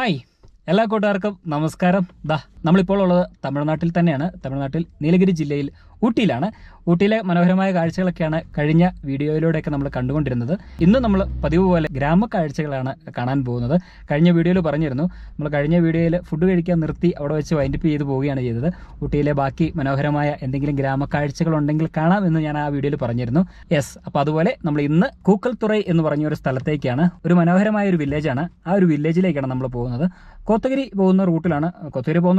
Hi, എല്ലാ കൂട്ടുകാർക്കും നമസ്കാരം. നമ്മളിപ്പോൾ ഉള്ളത് തമിഴ്നാട്ടിൽ തന്നെയാണ്. തമിഴ്നാട്ടിൽ നീലഗിരി ജില്ലയിൽ ഊട്ടിയിലാണ്. ഊട്ടിയിലെ മനോഹരമായ കാഴ്ചകളൊക്കെയാണ് കഴിഞ്ഞ വീഡിയോയിലൂടെയൊക്കെ നമ്മൾ കണ്ടുകൊണ്ടിരുന്നത്. ഇന്ന് നമ്മൾ പതിവ് പോലെ ഗ്രാമ കാഴ്ചകളാണ് കാണാൻ പോകുന്നത്. കഴിഞ്ഞ വീഡിയോയിൽ പറഞ്ഞിരുന്നു, നമ്മൾ കഴിഞ്ഞ വീഡിയോയിൽ ഫുഡ് കഴിക്കാൻ നിർത്തി അവിടെ വെച്ച് വൈൻഡപ്പ് ചെയ്ത് പോവുകയാണ് ചെയ്തത്. ഊട്ടിയിലെ ബാക്കി മനോഹരമായ എന്തെങ്കിലും ഗ്രാമ കാഴ്ചകളുണ്ടെങ്കിൽ കാണാം എന്ന് ഞാൻ ആ വീഡിയോയിൽ പറഞ്ഞിരുന്നു. യെസ്, അപ്പോൾ അതുപോലെ നമ്മൾ ഇന്ന് കൂക്കൽത്തുറൈ എന്ന് പറഞ്ഞൊരു സ്ഥലത്തേക്കാണ്. ഒരു മനോഹരമായ ഒരു വില്ലേജാണ്. ആ ഒരു വില്ലേജിലേക്കാണ് നമ്മൾ പോകുന്നത്. കോത്തഗിരി പോകുന്ന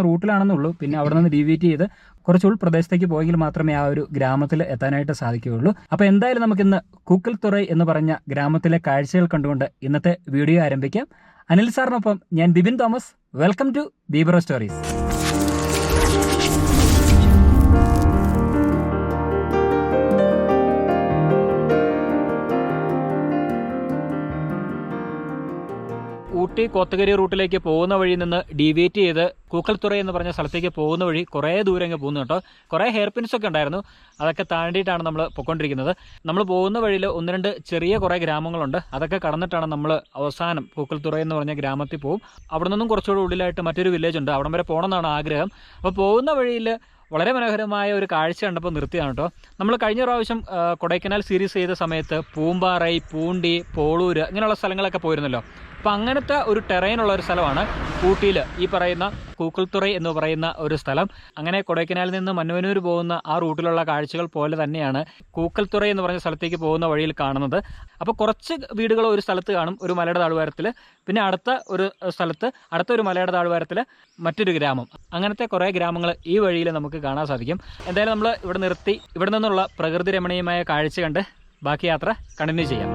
റൂട്ടിലാണെന്നുള്ളൂ. പിന്നെ അവിടെ നിന്ന് ഡീവിയേറ്റ് ചെയ്ത് കുറച്ച് ഉൾപ്രദേശത്തേക്ക് പോയെങ്കിൽ മാത്രമേ ആ ഒരു ഗ്രാമത്തിൽ എത്താനായിട്ട് സാധിക്കുകയുള്ളൂ. അപ്പോൾ എന്തായാലും നമുക്കിന്ന് കൂക്കൽത്തുറൈ എന്ന് പറഞ്ഞ ഗ്രാമത്തിലെ കാഴ്ചകൾ കണ്ടുകൊണ്ട് ഇന്നത്തെ വീഡിയോ ആരംഭിക്കാം. അനിൽ സാറിനൊപ്പം ഞാൻ ബിബിൻ തോമസ്. വെൽക്കം ടു ബീബറോ സ്റ്റോറീസ്. ഊട്ടി കോത്തഗിരി റൂട്ടിലേക്ക് പോകുന്ന വഴി നിന്ന് ഡീവിയേറ്റ് ചെയ്ത് കൂക്കൽത്തുറൈ എന്ന് പറഞ്ഞ സ്ഥലത്തേക്ക് പോകുന്ന വഴി കുറേ ദൂരം അങ്ങ് പോകുന്നു കേട്ടോ. കുറേ ഹെയർ പിൻസ് ഒക്കെ ഉണ്ടായിരുന്നു, അതൊക്കെ താണ്ടിയിട്ടാണ് നമ്മൾ പൊയ്ക്കൊണ്ടിരിക്കുന്നത്. നമ്മൾ പോകുന്ന വഴിയിൽ ഒന്ന് രണ്ട് ചെറിയ കുറേ ഗ്രാമങ്ങളുണ്ട്. അതൊക്കെ കടന്നിട്ടാണ് നമ്മൾ അവസാനം കൂക്കൽത്തുറൈ എന്ന് പറഞ്ഞ ഗ്രാമത്തിൽ പോകും. അവിടെ നിന്നും കുറച്ചുകൂടി ഉള്ളിലായിട്ട് മറ്റൊരു വില്ലേജ് ഉണ്ട്, അവിടം വരെ പോകണമെന്നാണ് ആഗ്രഹം. അപ്പോൾ പോകുന്ന വഴിയിൽ വളരെ മനോഹരമായ ഒരു കാഴ്ച കണ്ടപ്പോൾ നിർത്തിയാണ് കേട്ടോ. നമ്മൾ കഴിഞ്ഞ പ്രാവശ്യം കൊടൈക്കനാൽ സീരീസ് ചെയ്ത സമയത്ത് പൂമ്പാറൈ, പൂണ്ടി, പോളൂര് ഇങ്ങനെയുള്ള സ്ഥലങ്ങളൊക്കെ പോയിരുന്നല്ലോ. അപ്പോൾ അങ്ങനത്തെ ഒരു ടെറൈനുള്ള ഒരു സ്ഥലമാണ് ഊട്ടിയിൽ ഈ പറയുന്ന കൂക്കൽത്തുറൈ എന്ന് പറയുന്ന ഒരു സ്ഥലം. അങ്ങനെ കൊടൈക്കനാലിൽ നിന്ന് മന്നവനൂർ പോകുന്ന ആ റൂട്ടിലുള്ള കാഴ്ചകൾ പോലെ തന്നെയാണ് കൂക്കൽത്തുറൈ എന്ന് പറഞ്ഞ സ്ഥലത്തേക്ക് പോകുന്ന വഴിയിൽ കാണുന്നത്. അപ്പോൾ കുറച്ച് വീടുകൾ ഒരു സ്ഥലത്ത് കാണും, ഒരു മലയുടെ താഴ്വാരത്തിൽ. പിന്നെ അടുത്ത ഒരു മലയുടെ താഴ്വാരത്തിൽ മറ്റൊരു ഗ്രാമം. അങ്ങനത്തെ കുറേ ഗ്രാമങ്ങൾ ഈ വഴിയിൽ നമുക്ക് കാണാൻ സാധിക്കും. എന്തായാലും നമ്മൾ ഇവിടെ നിർത്തി ഇവിടെ നിന്നുള്ള പ്രകൃതി രമണീയമായ കാഴ്ച കണ്ട് ബാക്കി യാത്ര കണ്ടിന്യൂ ചെയ്യാം.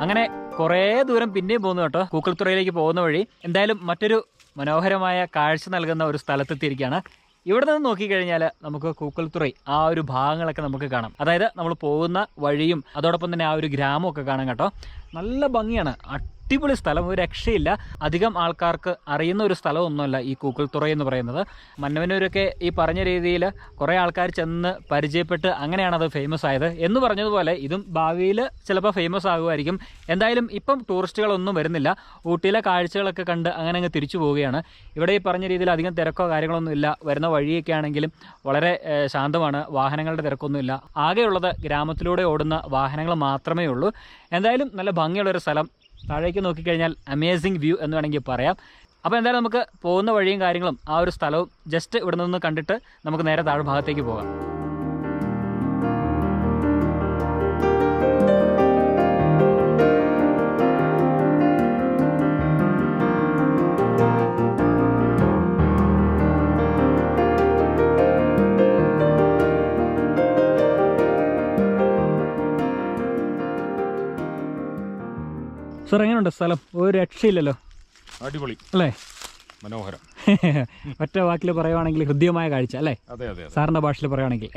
അങ്ങനെ കുറേ ദൂരം പിന്നെയും പോകുന്നു കേട്ടോ, കൂക്കൽത്തുറയിലേക്ക് പോകുന്ന വഴി. എന്തായാലും മറ്റൊരു മനോഹരമായ കാഴ്ച നൽകുന്ന ഒരു സ്ഥലത്തെത്തിയിരിക്കുകയാണ്. ഇവിടെ നിന്ന് നോക്കിക്കഴിഞ്ഞാൽ നമുക്ക് കൂക്കൽത്തുറൈ ആ ഒരു ഭാഗങ്ങളൊക്കെ നമുക്ക് കാണാം. അതായത് നമ്മൾ പോകുന്ന വഴിയും അതോടൊപ്പം തന്നെ ആ ഒരു ഗ്രാമമൊക്കെ കാണാം കേട്ടോ. നല്ല ഭംഗിയാണ്, അടിപൊളി സ്ഥലം, ഒരു രക്ഷയില്ല. അധികം ആൾക്കാർക്ക് അറിയുന്ന ഒരു സ്ഥലമൊന്നുമല്ല ഈ കൂക്കൽത്തുറൈ എന്ന് പറയുന്നത്. മന്നവനൂരൊക്കെ ഈ പറഞ്ഞ രീതിയിൽ കുറേ ആൾക്കാർ ചെന്ന് പരിചയപ്പെട്ട് അങ്ങനെയാണ് അത് ഫേമസ് ആയത് എന്ന് പറഞ്ഞതുപോലെ ഇതും ഭാവിയിൽ ചിലപ്പോൾ ഫേമസ് ആകുമായിരിക്കും. എന്തായാലും ഇപ്പം ടൂറിസ്റ്റുകളൊന്നും വരുന്നില്ല. ഊട്ടിയിലെ കാഴ്ചകളൊക്കെ കണ്ട് അങ്ങനെ അങ്ങ് തിരിച്ചു പോവുകയാണ്. ഇവിടെ ഈ പറഞ്ഞ രീതിയിൽ അധികം തിരക്കോ കാര്യങ്ങളൊന്നും ഇല്ല. വരുന്ന വഴിയൊക്കെ ആണെങ്കിലും വളരെ ശാന്തമാണ്, വാഹനങ്ങളുടെ തിരക്കൊന്നുമില്ല. ആകെയുള്ളത് ഗ്രാമത്തിലൂടെ ഓടുന്ന വാഹനങ്ങൾ മാത്രമേ ഉള്ളൂ. എന്തായാലും നല്ല ഭംഗിയുള്ളൊരു സ്ഥലം. താഴേക്ക് നോക്കിക്കഴിഞ്ഞാൽ അമേസിങ് വ്യൂ എന്ന് വേണമെങ്കിൽ പറയാം. അപ്പോൾ എന്തായാലും നമുക്ക് പോകുന്ന വഴിയും കാര്യങ്ങളും ആ ഒരു സ്ഥലവും ജസ്റ്റ് ഇവിടെ നിന്ന് കണ്ടിട്ട് നമുക്ക് നേരെ താഴെ ഭാഗത്തേക്ക് പോകാം. സാർ, എങ്ങനെയുണ്ട് സ്ഥലം? ഒരു രക്ഷയില്ലല്ലോ, അടിപൊളി അല്ലേ? മനോഹരം. ഒറ്റ വാക്കിൽ പറയുവാണെങ്കിൽ ഹൃദ്യമായ കാഴ്ച അല്ലേ? സാറിൻ്റെ ഭാഷയിൽ പറയുവാണെങ്കിൽ.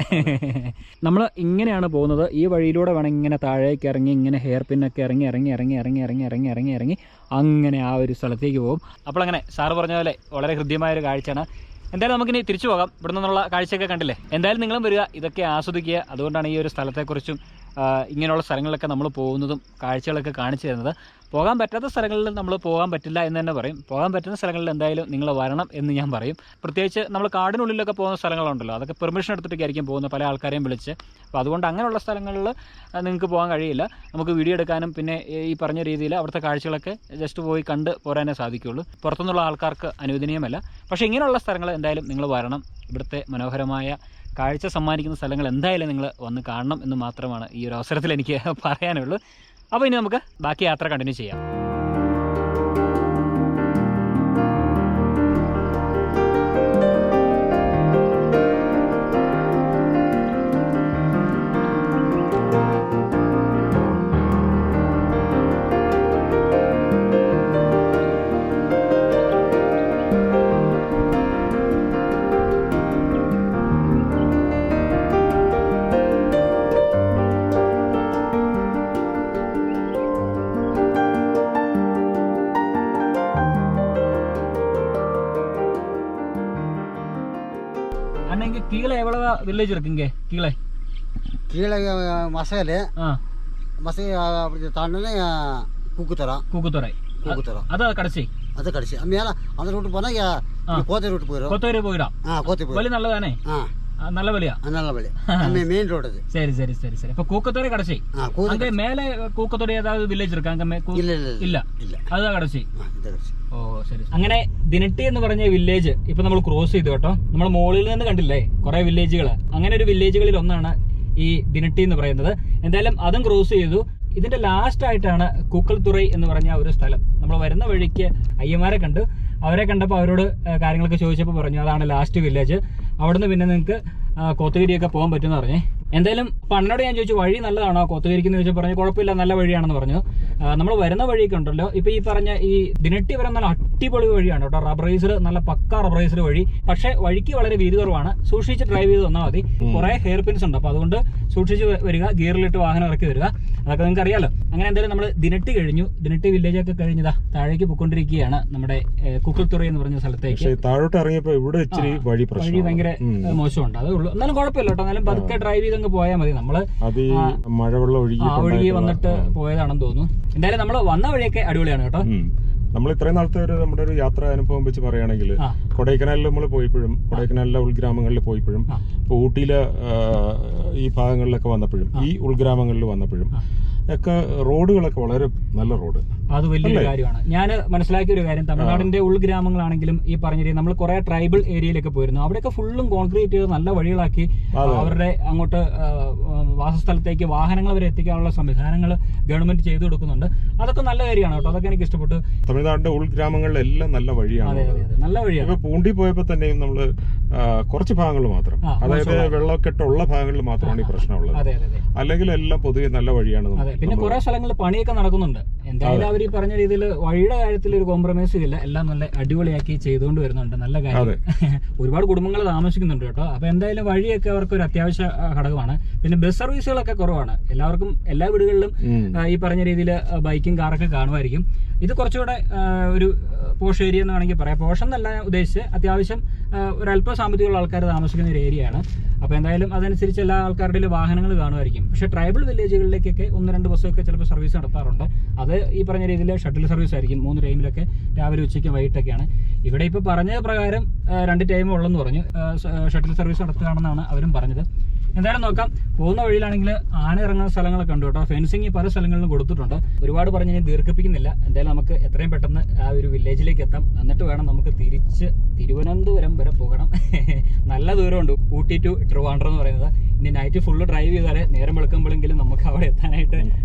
നമ്മൾ ഇങ്ങനെയാണ് പോകുന്നത്. ഈ വഴിയിലൂടെ വേണം ഇങ്ങനെ താഴേക്ക് ഇറങ്ങി ഇങ്ങനെ ഹെയർ പിന്നൊക്കെ ഇറങ്ങി അങ്ങനെ ആ ഒരു സ്ഥലത്തേക്ക് പോകും. അപ്പോൾ അങ്ങനെ സാറ് പറഞ്ഞ പോലെ വളരെ ഹൃദ്യമായൊരു കാഴ്ചയാണ്. എന്തായാലും നമുക്കിനി തിരിച്ചു പോകാം. ഇവിടെ നിന്നുള്ള കാഴ്ചയൊക്കെ കണ്ടില്ലേ? എന്തായാലും നിങ്ങളും വരിക, ഇതൊക്കെ ആസ്വദിക്കുക. അതുകൊണ്ടാണ് ഈ ഒരു സ്ഥലത്തെക്കുറിച്ചും ഇങ്ങനെയുള്ള സ്ഥലങ്ങളിലൊക്കെ നമ്മൾ പോകുന്നതും കാഴ്ചകളൊക്കെ കാണിച്ചു തരുന്നത്. പോകാൻ പറ്റാത്ത സ്ഥലങ്ങളിൽ നമ്മൾ പോകാൻ പറ്റില്ല എന്ന് തന്നെ പറയും. പോകാൻ പറ്റുന്ന സ്ഥലങ്ങളിൽ എന്തായാലും നിങ്ങൾ വരണം എന്ന് ഞാൻ പറയും. പ്രത്യേകിച്ച് നമ്മൾ കാടിനുള്ളിലൊക്കെ പോകുന്ന സ്ഥലങ്ങളുണ്ടല്ലോ, അതൊക്കെ പെർമിഷൻ എടുത്തിട്ടൊക്കെ ആയിരിക്കും പോകുന്നത്, പല ആൾക്കാരെയും വിളിച്ച്. അപ്പോൾ അതുകൊണ്ട് അങ്ങനെയുള്ള സ്ഥലങ്ങളിൽ നിങ്ങൾക്ക് പോകാൻ കഴിയില്ല. നമുക്ക് വീഡിയോ എടുക്കാനും പിന്നെ ഈ പറഞ്ഞ രീതിയിൽ അവിടുത്തെ കാഴ്ചകളൊക്കെ ജസ്റ്റ് പോയി കണ്ട് പോരാനേ സാധിക്കുകയുള്ളൂ. പുറത്തുനിന്നുള്ള ആൾക്കാർക്ക് അനുവദനീയമല്ല. പക്ഷേ ഇങ്ങനെയുള്ള സ്ഥലങ്ങൾ എന്തായാലും നിങ്ങൾ വരണം. ഇവിടുത്തെ മനോഹരമായ കാഴ്ച സമ്മാനിക്കുന്ന സ്ഥലങ്ങൾ എന്തായാലും നിങ്ങൾ വന്ന് കാണണം എന്ന് മാത്രമാണ് ഈ ഒരു അവസരത്തിൽ എനിക്ക് പറയാനുള്ളൂ. അപ്പോൾ ഇനി നമുക്ക് ബാക്കി യാത്ര കണ്ടിന്യൂ ചെയ്യാം. கீழே எவ்வளவு வில்லேஜ் இருக்குங்க கீழே? கீழே மசகல் அப்படி தாண்டினே கூக்குத்துறை. அதான் கடைசி. அது கடைசி மேலே அந்த ரூட்டு போனால் கோத்தகிரி ரூட்டு போயிடும். கோத்தகிரி போயிடும். கோத்தகிரி வழி நல்லதானே? நல்ல வழியா? நல்ல வழி, மெயின் ரோடு அது. சரி சரி சரி சரி. இப்போ கூக்கத்தோரை கடைசி. அங்கே மேலே கூக்கத்தோரை ஏதாவது വില്ലേജ് இருக்கா? அங்கே ഇല്ല. അതാണ് കടച്ചി. ഓ ശരി. അങ്ങനെ ദിനട്ടി എന്ന് പറഞ്ഞ വില്ലേജ് ഇപ്പൊ നമ്മൾ ക്രോസ് ചെയ്തു കേട്ടോ. നമ്മൾ മുകളിൽ നിന്ന് കണ്ടില്ലേ കുറെ വില്ലേജുകൾ. അങ്ങനെ ഒരു വില്ലേജുകളിൽ ഒന്നാണ് ഈ ദിനട്ടി എന്ന് പറയുന്നത്. എന്തായാലും അതും ക്രോസ് ചെയ്തു. ഇതിന്റെ ലാസ്റ്റ് ആയിട്ടാണ് കൂക്കൽത്തുറൈ എന്ന് പറഞ്ഞ ഒരു സ്ഥലം. നമ്മൾ വരുന്ന വഴിക്ക് അയ്യന്മാരെ കണ്ടു. അവരെ കണ്ടപ്പോൾ അവരോട് കാര്യങ്ങളൊക്കെ ചോദിച്ചപ്പോൾ പറഞ്ഞു അതാണ് ലാസ്റ്റ് വില്ലേജ്. അവിടുന്ന് പിന്നെ നിങ്ങൾക്ക് കോത്തഗിരിയൊക്കെ പോകാൻ പറ്റുമെന്ന് പറഞ്ഞേ. എന്തായാലും അപ്പം അണ്ണനോട് ഞാൻ ചോദിച്ചു വഴി നല്ലതാണോ കോത്തഗിരിക്ക് എന്ന് ചോദിച്ചാൽ പറഞ്ഞു കുഴപ്പമില്ല, നല്ല വഴിയാണെന്ന് പറഞ്ഞു. നമ്മൾ വരുന്ന വഴിയൊക്കെ ഉണ്ടല്ലോ, ഇപ്പൊ ഈ പറഞ്ഞ ഈ ദിനട്ടി വരെ നല്ല അടിപൊളി വഴിയാണ് കേട്ടോ. റബ്ബറൈസ്ഡ്, നല്ല പക്ക റബ്ബറൈസ്ഡ് വഴി. പക്ഷെ വഴിക്ക് വളരെ വീതി കുറവാണ്. സൂക്ഷിച്ച് ഡ്രൈവ് ചെയ്ത് വന്നാൽ മതി. കുറെ ഹെയർ പിൻസ് ഉണ്ട്. അപ്പൊ അതുകൊണ്ട് സൂക്ഷിച്ച് വരിക, ഗിയറിലിട്ട് വാഹനം ഇറക്കി വരിക. അതൊക്കെ നിങ്ങൾക്ക് അറിയാലോ. അങ്ങനെ എന്തായാലും നമ്മൾ ദിനട്ടി കഴിഞ്ഞു. ദിനട്ടി വില്ലേജ് ഒക്കെ കഴിഞ്ഞതാ താഴേക്ക് പോയിക്കൊണ്ടിരിക്കുകയാണ് നമ്മുടെ കൂക്കൽത്തുറൈ എന്ന് പറഞ്ഞ സ്ഥലത്തേക്ക്. താഴോട്ട് ഇറങ്ങിയപ്പോൾ ഇവിടെ ഇച്ചിരി വഴി ഭയങ്കര മോശമുണ്ട്. അതേ ഉള്ളൂ. എന്നാലും കുഴപ്പമില്ല കേട്ടോ. എന്നാലും പതുക്കെ ഡ്രൈവ് ചെയ്തങ്ങ് പോയാൽ മതി. നമ്മള് മഴവെള്ളം ഒഴുകി വന്നിട്ട് പോയതാണെന്ന് തോന്നുന്നു. എന്തായാലും നമ്മൾ വന്ന വഴിയൊക്കെ അടിപൊളിയാണ് കേട്ടോ. നമ്മൾ ഇത്രയും നാളത്തെ നമ്മുടെ ഒരു യാത്രാ അനുഭവം വെച്ച് പറയുകയാണെങ്കിൽ കൊടൈക്കനാലിൽ നമ്മൾ പോയപ്പോഴും കൊടൈക്കനാലിലെ ഉൾഗ്രാമങ്ങളിൽ പോയപ്പോഴും ഇപ്പോൾ ഊട്ടിയിലെ ഈ ഭാഗങ്ങളിലൊക്കെ വന്നപ്പോഴും ഈ ഉൾഗ്രാമങ്ങളിൽ വന്നപ്പോഴും ഒക്കെ റോഡുകളൊക്കെ വളരെ നല്ല റോഡ്. അത് വലിയൊരു കാര്യമാണ്. ഞാൻ മനസ്സിലാക്കിയ ഒരു കാര്യം, തമിഴ്നാടിന്റെ ഉൾഗ്രാമങ്ങളാണെങ്കിലും ഈ പറഞ്ഞ രീതി നമ്മൾ കുറെ ട്രൈബൽ ഏരിയയിലൊക്കെ പോയിരുന്നു. അവിടെയൊക്കെ ഫുള്ളും കോൺക്രീറ്റ് ചെയ്ത് നല്ല വഴികളാക്കി അവരുടെ അങ്ങോട്ട് വാസസ്ഥലത്തേക്ക് വാഹനങ്ങൾ വരെ എത്തിക്കാനുള്ള സംവിധാനങ്ങൾ ഗവൺമെന്റ് ചെയ്തു കൊടുക്കുന്നുണ്ട്. അതൊക്കെ നല്ല കാര്യമാണ് കേട്ടോ. അതൊക്കെ എനിക്ക് ഇഷ്ടപ്പെട്ടു. തമിഴ്നാടിന്റെ ഉൾഗ്രാമങ്ങളിലെല്ലാം നല്ല വഴിയാണ്. നല്ല വഴിയാണ്. ഇപ്പൊ പൂണ്ടി പോയപ്പോ തന്നെയും നമ്മള് കുറച്ച് ഭാഗങ്ങൾ മാത്രം, അതായത് വെള്ളക്കെട്ടുള്ള ഭാഗങ്ങളിൽ മാത്രമാണ് ഈ പ്രശ്നമുള്ളത്. അല്ലെങ്കിൽ എല്ലാം പൊതുവെ നല്ല വഴിയാണ്. പിന്നെ കുറെ സ്ഥലങ്ങളിൽ പണിയൊക്കെ നടക്കുന്നുണ്ട്. എന്തായാലും അവർ ഈ പറഞ്ഞ രീതിയിൽ വഴിയുടെ കാര്യത്തിൽ ഒരു കോംപ്രമൈസ് ഇല്ല. എല്ലാം നല്ല അടിപൊളിയാക്കി ചെയ്തുകൊണ്ട് വരുന്നുണ്ട്. നല്ല കാര്യം. ഒരുപാട് കുടുംബങ്ങൾ താമസിക്കുന്നുണ്ട് കേട്ടോ. അപ്പൊ എന്തായാലും വഴിയൊക്കെ അവർക്ക് ഒരു അത്യാവശ്യ ഘടകമാണ്. പിന്നെ ബസ് സർവീസുകളൊക്കെ കുറവാണ്. എല്ലാവർക്കും എല്ലാ വീടുകളിലും ഈ പറഞ്ഞ രീതിയിൽ ബൈക്കും കാറൊക്കെ കാണുമായിരിക്കും. ഇത് കുറച്ചുകൂടെ ഒരു പോഷ് ഏരിയ എന്ന് വേണമെങ്കിൽ പറയാം. പോഷ് എന്നല്ല ഉദ്ദേശിച്ച് അത്യാവശ്യം ഒരല്പം സാമ്പത്തികമുള്ള ആൾക്കാർ താമസിക്കുന്ന ഒരു ഏരിയയാണ്. അപ്പോൾ എന്തായാലും അതനുസരിച്ച് എല്ലാ ആൾക്കാരുടെയും വാഹനങ്ങൾ കാണുമായിരിക്കും. പക്ഷേ ട്രൈബൽ വില്ലേജുകളിലേക്കൊക്കെ 1-2 ബസ്സൊക്കെ ചിലപ്പോൾ സർവീസ് നടത്താറുണ്ട്. അത് ഈ പറഞ്ഞ രീതിയിൽ ഷട്ടിൽ സർവീസ് ആയിരിക്കും. 3 ടൈമിലൊക്കെ, രാവിലെ ഉച്ചയ്ക്കും വൈകിട്ടൊക്കെയാണ്. ഇവിടെ ഇപ്പോൾ പറഞ്ഞ പ്രകാരം 2 ടൈം ഉള്ളെന്ന് പറഞ്ഞു. ഷട്ടിൽ സർവീസ് നടത്തുകയാണെന്നാണ് അവരും പറഞ്ഞത്. എന്തായാലും നോക്കാം. പോകുന്ന വഴിയിലാണെങ്കിൽ ആന ഇറങ്ങുന്ന സ്ഥലങ്ങളൊക്കെ ഉണ്ട് കേട്ടോ. ഫെൻസിങ് പല സ്ഥലങ്ങളിലും കൊടുത്തിട്ടുണ്ട്. ഒരുപാട് പറഞ്ഞ് ഞാൻ ദീർഘിപ്പിക്കുന്നില്ല. എന്തായാലും നമുക്ക് എത്രയും പെട്ടെന്ന് ആ ഒരു വില്ലേജിലേക്ക് എത്താം. എന്നിട്ട് വേണം നമുക്ക് തിരിച്ച് തിരുവനന്തപുരം വരെ പോകണം. നല്ല ദൂരമുണ്ട് ഊട്ടി ടു ട്രിവാൻഡ്രം എന്ന് പറയുന്നത്. ഇനി നൈറ്റ് ഫുള്ള് ഡ്രൈവ് ചെയ്താലേ നേരം വെളുക്കുമ്പോഴെങ്കിലും നമുക്ക് അവിടെ എത്താനായിട്ട്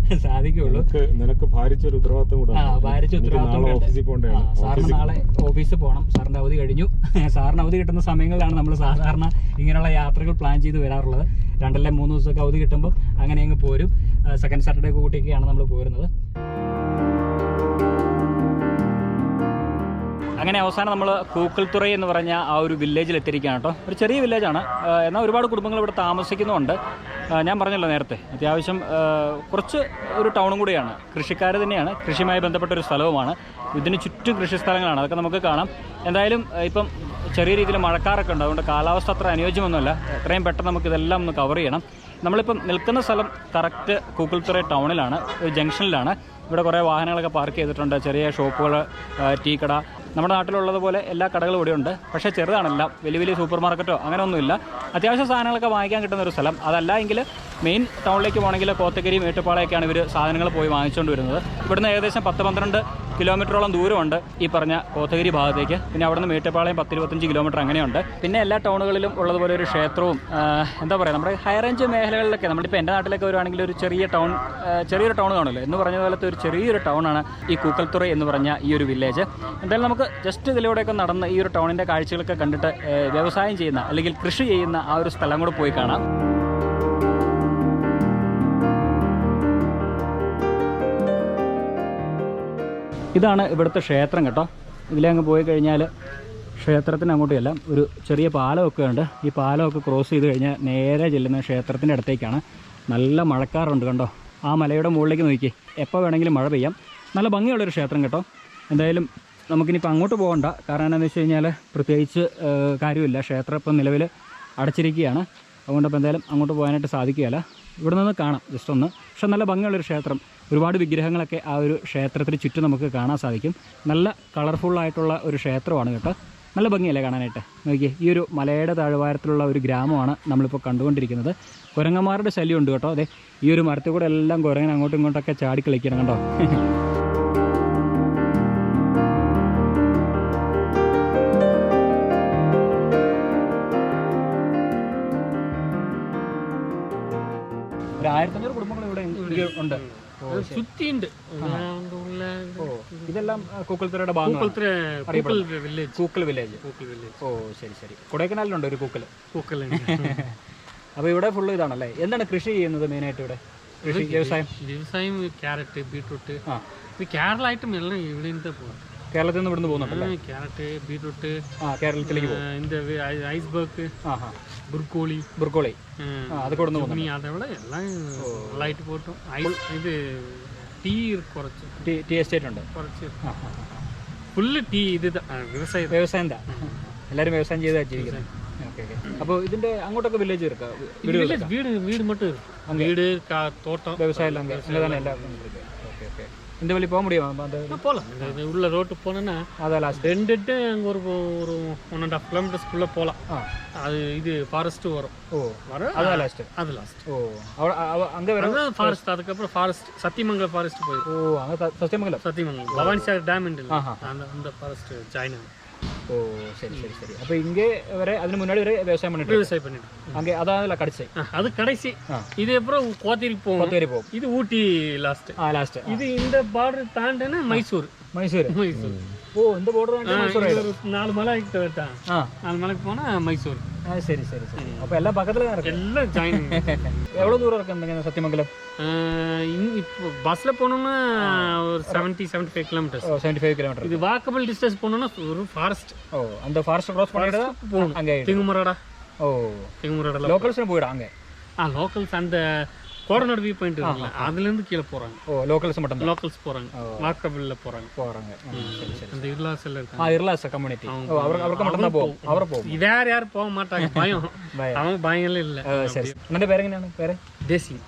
സാധിക്കുള്ളൂ. നിനക്ക് ഭാരിച്ചൊരു ഉത്തരവാദിത്വം കൂടെ. ഭാരിച്ച ഉത്തരവാദിത്വം. സാറിന് നാളെ ഓഫീസിൽ പോകണം. സാറിന്റെ അവധി കഴിഞ്ഞു. സാറിന് അവധി കിട്ടുന്ന സമയങ്ങളിലാണ് നമ്മൾ സാധാരണ ഇങ്ങനെയുള്ള യാത്രകൾ പ്ലാൻ ചെയ്ത് വരാറുള്ളത്. 2-3 ദിവസമൊക്കെ അവധി കിട്ടുമ്പോൾ അങ്ങനെ അങ്ങ് പോരും. സെക്കൻഡ് സാറ്റർഡേ കൂട്ടിയൊക്കെയാണ് നമ്മൾ പോരുന്നത്. അങ്ങനെ അവസാനം നമ്മൾ കൂക്കൽത്തുറൈ എന്ന് പറഞ്ഞ ആ ഒരു വില്ലേജിൽ എത്തിയിരിക്കുകയാണ് കേട്ടോ. ഒരു ചെറിയ വില്ലേജാണ്, എന്നാൽ ഒരുപാട് കുടുംബങ്ങൾ ഇവിടെ താമസിക്കുന്നുമുണ്ട്. ഞാൻ പറഞ്ഞല്ലോ നേരത്തെ, അത്യാവശ്യം കുറച്ച് ഒരു ടൗണും കൂടിയാണ്. കൃഷിക്കാർ തന്നെയാണ്, കൃഷിയുമായി ബന്ധപ്പെട്ട ഒരു സ്ഥലവുമാണ്. ഇതിന് ചുറ്റും കൃഷി സ്ഥലങ്ങളാണ്, അതൊക്കെ നമുക്ക് കാണാം. എന്തായാലും ഇപ്പം ചെറിയ രീതിയിൽ മഴക്കാറൊക്കെ ഉണ്ട്, അതുകൊണ്ട് കാലാവസ്ഥ അത്ര അനുയോജ്യമൊന്നുമല്ല. എത്രയും പെട്ടെന്ന് നമുക്ക് ഇതെല്ലാം ഒന്ന് കവർ ചെയ്യണം. നമ്മളിപ്പം നിൽക്കുന്ന സ്ഥലം കറക്റ്റ് കൂക്കൽത്തുറൈ ടൗണിലാണ്, ഒരു ജംഗ്ഷനിലാണ്. ഇവിടെ കുറേ വാഹനങ്ങളൊക്കെ പാർക്ക് ചെയ്തിട്ടുണ്ട്. ചെറിയ ഷോപ്പുകൾ, ടീ കട, നമ്മുടെ നാട്ടിലുള്ളതുപോലെ എല്ലാ കടകളും ഇവിടെ ഉണ്ട്. പക്ഷേ ചെറുതാണല്ല, വലിയ വലിയ സൂപ്പർ മാർക്കറ്റോ അങ്ങനെ ഒന്നുമില്ല. അത്യാവശ്യം സാധനങ്ങളൊക്കെ വാങ്ങിക്കാൻ കിട്ടുന്ന ഒരു സ്ഥലം. അതല്ല എങ്കിൽ മെയിൻ ടൗണിലേക്ക് പോകണമെങ്കിൽ കോത്തഗിരി, മേട്ടുപ്പാളയൊക്കെയാണ് ഇവർ സാധനങ്ങൾ പോയി വാങ്ങിച്ചുകൊണ്ട് വരുന്നത്. ഇവിടുന്ന് ഏകദേശം 10-12 കിലോമീറ്ററോളം ദൂരമുണ്ട് ഈ പറഞ്ഞ കോത്തഗിരി ഭാഗത്തേക്ക്. പിന്നെ അവിടെ നിന്ന് മേട്ടുപ്പാളയം 10-25 കിലോമീറ്റർ അങ്ങനെയുണ്ട്. പിന്നെ എല്ലാ ടൗണുകളിലും ഉള്ളതുപോലെ ഒരു ക്ഷേത്രവും, എന്താ പറയുക, നമ്മുടെ ഹൈ റേഞ്ച് മേഖലകളിലൊക്കെ, നമ്മളിപ്പോൾ എൻ്റെ നാട്ടിലൊക്കെ വരുവാണെങ്കിൽ ഒരു ചെറിയൊരു ടൗൺ കാണുമല്ലോ എന്ന് പറഞ്ഞ പോലത്തെ ഒരു ചെറിയൊരു ടൗണാണ് ഈ കൂക്കൽത്തുറൈ എന്ന് പറഞ്ഞ ഈ ഒരു വില്ലേജ്. എന്തായാലും നമുക്ക് ജസ്റ്റ് ഇതിലൂടെയൊക്കെ നടന്ന് ഈ ഒരു ടൗണിൻ്റെ കാഴ്ചകളൊക്കെ കണ്ടിട്ട് വ്യവസായം ചെയ്യുന്ന അല്ലെങ്കിൽ കൃഷി ചെയ്യുന്ന ആ ഒരു സ്ഥലം കൂടെ പോയി കാണാം. ഇതാണ് ഇവിടുത്തെ ക്ഷേത്രം കേട്ടോ. ഇതിലെ അങ്ങ് പോയി കഴിഞ്ഞാൽ ക്ഷേത്രത്തിന് അങ്ങോട്ട് ചെല്ലാം. ഒരു ചെറിയ പാലമൊക്കെ ഉണ്ട്. ഈ പാലമൊക്കെ ക്രോസ് ചെയ്ത് കഴിഞ്ഞാൽ നേരെ ചെല്ലുന്ന ക്ഷേത്രത്തിൻ്റെ അടുത്തേക്കാണ്. നല്ല മഴക്കാറുണ്ട് കണ്ടോ. ആ മലയുടെ മുകളിലേക്ക് നോക്കി, എപ്പോൾ വേണമെങ്കിലും മഴ പെയ്യാം. നല്ല ഭംഗിയുള്ളൊരു ക്ഷേത്രം കേട്ടോ. എന്തായാലും നമുക്കിനിപ്പോൾ അങ്ങോട്ട് പോകണ്ട. കാരണം എന്താണെന്ന് വെച്ച് കഴിഞ്ഞാൽ പ്രത്യേകിച്ച് കാര്യമില്ല. ക്ഷേത്രം ഇപ്പം നിലവിൽ അടച്ചിരിക്കുകയാണ്. അതുകൊണ്ട് അപ്പോൾ എന്തായാലും അങ്ങോട്ട് പോകാനായിട്ട് സാധിക്കുകയില്ല. ഇവിടെ നിന്ന് കാണാം ജസ്റ്റ് ഒന്ന്. പക്ഷെ നല്ല ഭംഗിയുള്ളൊരു ക്ഷേത്രം. ഒരുപാട് വിഗ്രഹങ്ങളൊക്കെ ആ ഒരു ക്ഷേത്രത്തിന് ചുറ്റും നമുക്ക് കാണാൻ സാധിക്കും. നല്ല കളർഫുള്ളായിട്ടുള്ള ഒരു ക്ഷേത്രമാണ് കേട്ടോ. നല്ല ഭംഗിയല്ലേ കാണാനായിട്ട്. നോക്കിയേ, ഈ ഒരു മലയുടെ താഴ്വാരത്തിലുള്ള ഒരു ഗ്രാമമാണ് നമ്മളിപ്പോൾ കണ്ടുകൊണ്ടിരിക്കുന്നത്. കുരങ്ങന്മാരുടെ ശല്യമുണ്ട് കേട്ടോ. അതെ, ഈ ഒരു മരത്തിൽ കൂടെ എല്ലാം കുരങ്ങൻ അങ്ങോട്ടും ഇങ്ങോട്ടൊക്കെ ചാടി കളിക്കണം കേട്ടോ. ഒരു 1500 കുടുംബങ്ങൾ ഇവിടെ ഉണ്ട്. സുത്തിയുണ്ട്. ഇതെല്ലാം കൂക്കൽത്തുറയുടെ ഭാഗം. കൂക്കൽ വില്ലേജ്. ഓ ശരി ശരി. കൊടൈക്കനാലിലുണ്ട് ഒരു കൂക്കൽ. അപ്പോൾ ഇവിടെ ഫുള്ള് ഇതാണല്ലേ. എന്താണ് കൃഷി ചെയ്യുന്നത് മെയിനായിട്ട് ഇവിടെ? കൃഷി വ്യവസായം ക്യാരറ്റ്, ബീട്രൂട്ട്. ഇത് കേരള ഐറ്റം എല്ലാം ഇവിടെ നിന്ന് പോകും. കേരളത്തിൽ നിന്ന് ഇവിടുന്ന് പോകുന്നുണ്ടല്ലേ? ക്യാരറ്റ്, ബീട്രൂട്ട് കേരളത്തിലേക്ക് പോകും. ഐസ്ബർഗ്, ബുർക്കോളി അതൊക്കെ ഇവിടെ നിന്ന് അതവിടെ എല്ലാം നല്ലതായിട്ട് പോട്ടും. ഇത് ടീ കുറച്ച് ടീ എസ്റ്റേറ്റ് ഉണ്ട് കുറച്ച്. Full tea. ഇത് വ്യവസായം എന്താ? എല്ലാവരും വ്യവസായം ചെയ്താ ജീവിക്കുന്നത്. Okay okay. അപ്പോൾ ഇതിന്റെ അങ്ങോട്ടൊക്കെ വില്ലേജ് ഇരിക്കാം. വീട് മട്ടും വീട് തോട്ടം വ്യവസായം എല്ലാം തന്നെ എല്ലാം. Okay okay. இந்த வழி போக முடியுமா? அந்த போகலாம். உள்ள ரோட்டு போனோன்னா அதான் லாஸ்ட் ரெண்டுட்டு அங்கே ஒரு 1.5 கிலோமீட்டர்ஸ்குள்ளே போகலாம். அது இது ஃபாரஸ்ட்டு வரும். ஓ வரும். அதான் லாஸ்ட். அது லாஸ்ட். ஓ அங்கே வர ஃபாரஸ்ட். அதுக்கப்புறம் ஃபாரஸ்ட் சத்தியமங்கலம் ஃபாரஸ்ட் போயிடும். ஓ அங்கே சத்தியமங்கலம் பவானி சாகர் டேம் உண்டு. அந்த ஃபாரஸ்ட் ஜாயின் ஆகும். ஓ சரி சரி சரி. அப்போ இங்கே வர அதுக்கு முன்னாடி வரை விவசாயம் பண்ணிட்டு அங்கே அதான் கடைசி. அது கடைசி. இது அப்புறம் கோத்தேரி போகும். இது ஊட்டி லாஸ்ட். லாஸ்ட். இது இந்த பார்டர் தாண்டினா மைசூர். ஓ இந்த பார்டர் மைசூர். 4 மலை கிட்ட 4 மலைக்கு போனா மைசூர். சரி சரி சரி. அப்போ எல்லாம் பக்கத்துல தான் இருக்கு. எல்லாம் ஜாயின். எவ்வளவு தூரம் இருக்கு இந்த சத்தியமங்கலம்? இப்போ பஸ்ல போனோம்னா ஒரு 70-75 கிலோமீட்டர்ஸ். 75 கிலோமீட்டர். இது வாக்கபிள் டிஸ்டன்ஸ் போனோம்னா ஒரு ஃபாரஸ்ட். ஓ அந்த ஃபாரஸ்ட் கிராஸ் பண்ணிட்டு தான் போகணும். அங்கே திங்குமரடா. ஓ திங்குமரடா லோக்கல்ஸ் போயிடும் அங்கே. லோக்கல்ஸ் அந்த கோடநாடு வியூ பாயிண்ட் இருக்குல்ல, அதுலேருந்து கீழே போகிறாங்க. ஓ லோக்கல்ஸ் மட்டும் லோக்கல்ஸ் போகிறாங்க. வாக்கபிளில் போகிறாங்க. சரி சரி. அந்த இருளாசில் இருக்காங்க. இருளாச கம்யூனிட்டி. அவருக்கு மட்டும் தான் போகும். அவரை போகும். வேற யாரும் போக மாட்டாங்க. பயம். அவங்க பயங்கள்லாம் இல்லை. சரி. என்னோட பேர் எங்கண்ணா? பேர் தேசிங்.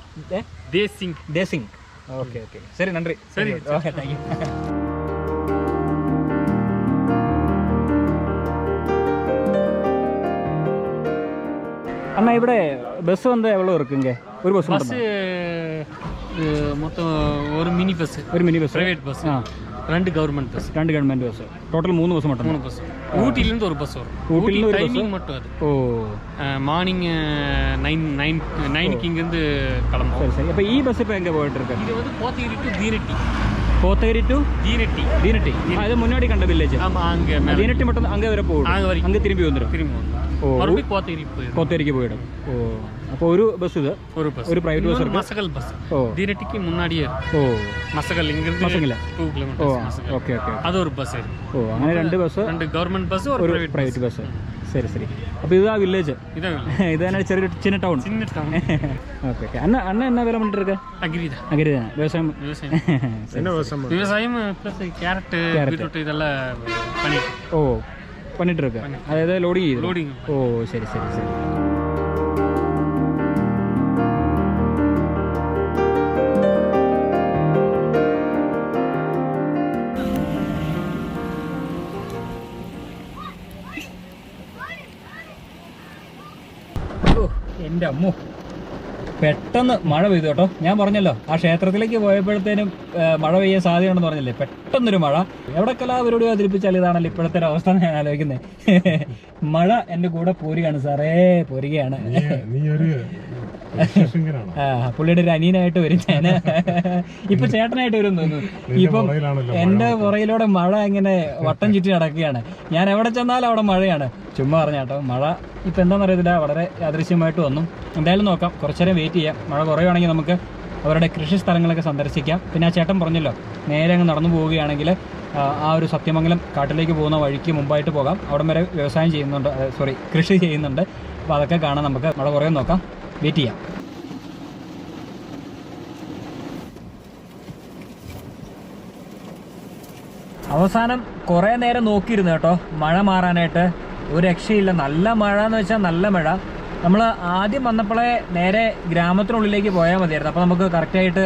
தேசிங். Okay okay. சரி நன்றி. சரி ஓகே தேங்க்யூ. அண்ணா ഇവിടെ பஸ் வந்து எவ்வளோ இருக்குங்க? ஒரு பஸ் மொத்தம் ஒரு mini bus private bus, 2 government bus. Total 3 bus மட்டும். 3 பஸ். ஊட்டிலேருந்து ஒரு பஸ் வரும். ஊட்டியில் டைமிங் மட்டும் அது. ஓ மார்னிங் 9க்கு இங்கேருந்து கிளம்பும். சரி சரி. அப்போ பஸ் இப்போ எங்கே போயிட்டு இருக்கு? இது வந்து கோத்தகிரி டு தீரட்டி. கோத்தகிரி டு தீரட்டி. அது முன்னாடி கண்ட வில்லேஜ். ஆமாம், அங்கே தீரட்டி மட்டும் அங்கே வர போகும். அங்கே திரும்பி வந்துடும். ஓ மறுபடியும் கோத்தகிரிக்கு போயிடும். ஓ அப்போ ஒரு பஸ் இது, ஒரு பிரைவேட் பஸ் இருக்கு. மசகல் பஸ். ஓ தீரட்டிக்கு முன்னாடியே. ஓ மசகல் இங்கிருந்து மசகல் 2 கிலோமீட்டர்ஸ். Okay okay. அது ஒரு பஸ். ஓ അങ്ങനെ 2 ബസ്, 2 ഗവൺമെന്റ് ബസ്, ഒരു പ്രൈവറ്റ് ബസ്. ശരി ശരി. അപ്പോൾ ഇതാ വില്ലേജ്. ഇതാണ് ചെറിയ ചിന്ന ടൗൺ. Okay okay. അണ്ണ என்ன வேலை பண்ணிட்டு இருக்க? அக்ரி தான். விவசாயம். விவசாயம் ப்ளஸ் கேரட், பீட்ரூட் இதெல்லாம் பண்ணிட்டு. ஓ பண்ணிட்டு இருக்க. அதாவது லோடிங். ஓ சரி சரி சரி. എൻ്റെ അമ്മോ, പെട്ടെന്ന് മഴ പെയ്തു കേട്ടോ. ഞാൻ പറഞ്ഞല്ലോ ആ ക്ഷേത്രത്തിലേക്ക് പോയപ്പോഴത്തേനും മഴ പെയ്യാൻ സാധ്യതയുണ്ടെന്ന് പറഞ്ഞില്ലേ. പെട്ടെന്നൊരു മഴ. എവിടെക്കെല്ലാം അവരോട് അവതരിപ്പിച്ചാൽ ഇതാണല്ലോ ഇപ്പോഴത്തെ ഒരു അവസ്ഥ ഞാൻ ആലോചിക്കുന്നത്. മഴ എൻ്റെ കൂടെ പോരുകയാണ് സാറേ, പോരുകയാണ്. പുള്ളിയുടെ ഒരു അനിയനായിട്ട് വരും ഞാൻ. ഇപ്പൊ ചേട്ടനായിട്ട് വരും തോന്നുന്നു. ഇപ്പം എന്റെ പുറയിലൂടെ മഴ ഇങ്ങനെ വട്ടം ചുറ്റി നടക്കുകയാണ്. ഞാൻ എവിടെ ചെന്നാലും അവിടെ മഴയാണ്. ചുമ്മാ പറഞ്ഞാട്ടോ. മഴ ഇപ്പൊ എന്താണെന്ന് അറിയത്തില്ല, വളരെ യാദൃശ്യമായിട്ട് വന്നു. എന്തായാലും നോക്കാം, കുറച്ചേരം വെയിറ്റ് ചെയ്യാം. മഴ കുറയുവാണെങ്കിൽ നമുക്ക് അവരുടെ കൃഷി സ്ഥലങ്ങളൊക്കെ സന്ദർശിക്കാം. പിന്നെ ആ ചേട്ടൻ പറഞ്ഞല്ലോ നേരെ അങ്ങ് നടന്നു പോവുകയാണെങ്കിൽ ആ ഒരു സത്യമംഗലം കാട്ടിലേക്ക് പോകുന്ന വഴിക്ക് മുമ്പായിട്ട് പോകാം. അവിടം വരെ വ്യവസായം ചെയ്യുന്നുണ്ട്, കൃഷി ചെയ്യുന്നുണ്ട്. അപ്പോൾ അതൊക്കെ കാണാൻ നമുക്ക്. മഴ കുറേ നോക്കാം, വെയിറ്റ് ചെയ്യാം. അവസാനം കുറേ നേരം നോക്കിയിരുന്നു കേട്ടോ മഴ മാറാനായിട്ട്. ഒരു രക്ഷയില്ല. നല്ല മഴ എന്ന് വെച്ചാൽ നല്ല മഴ. നമ്മൾ ആദ്യം വന്നപ്പോഴേ നേരെ ഗ്രാമത്തിനുള്ളിലേക്ക് പോയാൽ മതിയായിരുന്നു. അപ്പോൾ നമുക്ക് കറക്റ്റായിട്ട്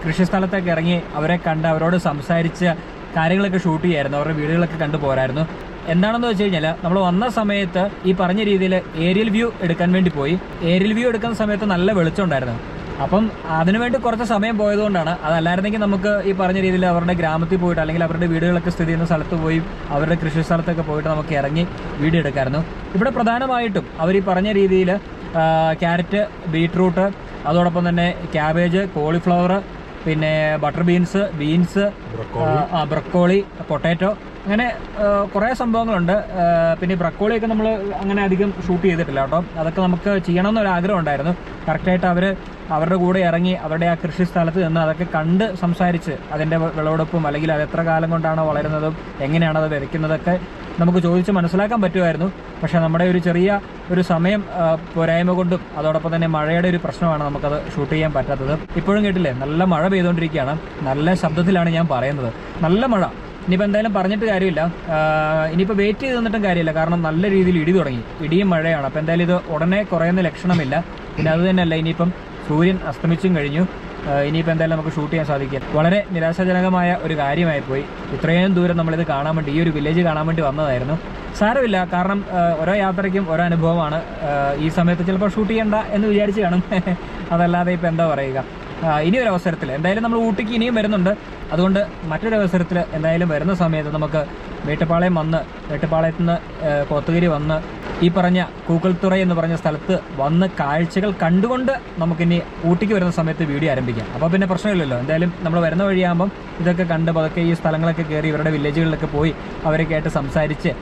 കൃഷി സ്ഥലത്തൊക്കെ ഇറങ്ങി അവരെ കണ്ട് അവരോട് സംസാരിച്ച് കാര്യങ്ങളൊക്കെ ഷൂട്ട് ചെയ്യായിരുന്നു, അവരുടെ വീടുകളൊക്കെ കണ്ടു പോരായിരുന്നു. എന്താണെന്ന് വെച്ച് കഴിഞ്ഞാൽ നമ്മൾ വന്ന സമയത്ത് ഈ പറഞ്ഞ രീതിയിൽ ഏരിയൽ വ്യൂ എടുക്കാൻ വേണ്ടി പോയി. ഏരിയൽ വ്യൂ എടുക്കുന്ന സമയത്ത് നല്ല വെളിച്ചം ഉണ്ടായിരുന്നു. അപ്പം അതിനുവേണ്ടി കുറച്ച് സമയം പോയതുകൊണ്ടാണ്. അതല്ലായിരുന്നെങ്കിൽ നമുക്ക് ഈ പറഞ്ഞ രീതിയിൽ അവരുടെ ഗ്രാമത്തിൽ പോയിട്ട് അല്ലെങ്കിൽ അവരുടെ വീടുകളൊക്കെ സ്ഥിതി ചെയ്യുന്ന സ്ഥലത്ത് പോയി അവരുടെ കൃഷി സ്ഥലത്തൊക്കെ പോയിട്ട് നമുക്ക് ഇറങ്ങി വീഡിയോ എടുക്കാമായിരുന്നു. ഇവിടെ പ്രധാനമായിട്ടും അവർ ഈ പറഞ്ഞ രീതിയിൽ ക്യാരറ്റ്, ബീട്രൂട്ട്, അതോടൊപ്പം തന്നെ ക്യാബേജ്, കോളിഫ്ലവർ, പിന്നെ ബട്ടർ ബീൻസ്, ബ്രക്കോളി, പൊട്ടാറ്റോ, അങ്ങനെ കുറേ സംഭവങ്ങളുണ്ട്. പിന്നെ ബ്രക്കോളിയൊക്കെ നമ്മൾ അങ്ങനെ അധികം ഷൂട്ട് ചെയ്തിട്ടില്ല കേട്ടോ. അതൊക്കെ നമുക്ക് ചെയ്യണമെന്നൊരാഗ്രഹം ഉണ്ടായിരുന്നു. കറക്റ്റായിട്ട് അവരുടെ കൂടെ ഇറങ്ങി അവരുടെ ആ കൃഷി സ്ഥലത്ത് നിന്ന് അതൊക്കെ കണ്ട് സംസാരിച്ച് അതിൻ്റെ വിളവെടുപ്പും അല്ലെങ്കിൽ അത് എത്ര കാലം കൊണ്ടാണ് വളരുന്നതും എങ്ങനെയാണ് അത് വിതയ്ക്കുന്നതൊക്കെ നമുക്ക് ചോദിച്ച് മനസ്സിലാക്കാൻ പറ്റുമായിരുന്നു. പക്ഷേ നമ്മുടെ ഒരു ചെറിയ സമയം പോരായ്മ കൊണ്ടും അതോടൊപ്പം തന്നെ മഴയുടെ ഒരു പ്രശ്നമാണ് നമുക്കത് ഷൂട്ട് ചെയ്യാൻ പറ്റാത്തത്. ഇപ്പോഴും കേട്ടില്ലേ, നല്ല മഴ പെയ്തുകൊണ്ടിരിക്കുകയാണ്. നല്ല ശബ്ദത്തിലാണ് ഞാൻ പറയുന്നത്. നല്ല മഴ. ഇനിയിപ്പോൾ എന്തായാലും പറഞ്ഞിട്ട് കാര്യമില്ല, ഇനിയിപ്പോൾ വെയിറ്റ് ചെയ്ത് നിന്നിട്ടും കാര്യമില്ല. കാരണം നല്ല രീതിയിൽ ഇടി തുടങ്ങി, ഇടിയും മഴയാണ്. അപ്പോൾ എന്തായാലും ഇത് ഉടനെ കുറയുന്ന ലക്ഷണമില്ല. പിന്നെ അത് തന്നെയല്ല, ഇനിയിപ്പം സൂര്യൻ അസ്തമിച്ചും കഴിഞ്ഞു. ഇനിയിപ്പോൾ എന്തായാലും നമുക്ക് ഷൂട്ട് ചെയ്യാൻ സാധിക്കില്ല. വളരെ നിരാശാജനകമായ ഒരു കാര്യമായിപ്പോയി. ഇത്രയും ദൂരം നമ്മളിത് കാണാൻ വേണ്ടി, ഈ ഒരു വില്ലേജ് കാണാൻ വേണ്ടി വന്നതായിരുന്നു. സാരമില്ല, കാരണം ഓരോ യാത്രയ്ക്കും ഓരോ അനുഭവമാണ്. ഈ സമയത്ത് ചിലപ്പോൾ ഷൂട്ട് ചെയ്യണ്ട എന്ന് വിചാരിച്ച് കാണും. അതല്ലാതെ ഇപ്പോൾ എന്താ പറയുക. ഇനിയൊരു അവസരത്തിൽ എന്തായാലും നമ്മൾ ഊട്ടിക്ക് ഇനിയും വരുന്നുണ്ട്. അതുകൊണ്ട് മറ്റൊരു അവസരത്തിൽ എന്തായാലും വരുന്ന സമയത്ത് നമുക്ക് മേട്ടുപ്പാളയത്ത് നിന്ന് കോത്തഗിരി വന്ന് ഈ പറഞ്ഞ കൂക്കൽത്തുറ എന്ന് പറഞ്ഞ സ്ഥലത്ത് വന്ന് കാഴ്ചകൾ കണ്ടുകൊണ്ട് നമുക്കിനി ഊട്ടിക്ക് വരുന്ന സമയത്ത് വീഡിയോ ആരംഭിക്കാം. അപ്പോൾ പിന്നെ പ്രശ്നമില്ലല്ലോ. എന്തായാലും നമ്മൾ വരുന്ന വഴിയാകുമ്പം ഇതൊക്കെ കണ്ട് പതുക്കെ ഈ സ്ഥലങ്ങളൊക്കെ കയറി ഇവരുടെ വില്ലേജുകളിലൊക്കെ പോയി അവരൊക്കെ ആയിട്ട് സംസാരിച്ച്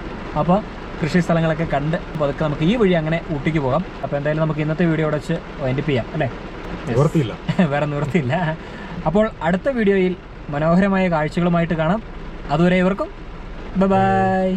അപ്പോൾ കൃഷി സ്ഥലങ്ങളൊക്കെ കണ്ട് പതുക്കെ നമുക്ക് ഈ വഴി അങ്ങനെ ഊട്ടിക്ക് പോകാം. അപ്പോൾ എന്തായാലും നമുക്ക് ഇന്നത്തെ വീഡിയോ വെച്ച് വൈൻഡപ്പ് ചെയ്യാം അല്ലേ? വേറെ നിവൃത്തിയില്ല. അപ്പോൾ അടുത്ത വീഡിയോയിൽ മനോഹരമായ കാഴ്ചകളുമായിട്ട് കാണാം. അതുവരെ ഇവർക്കും ബൈ.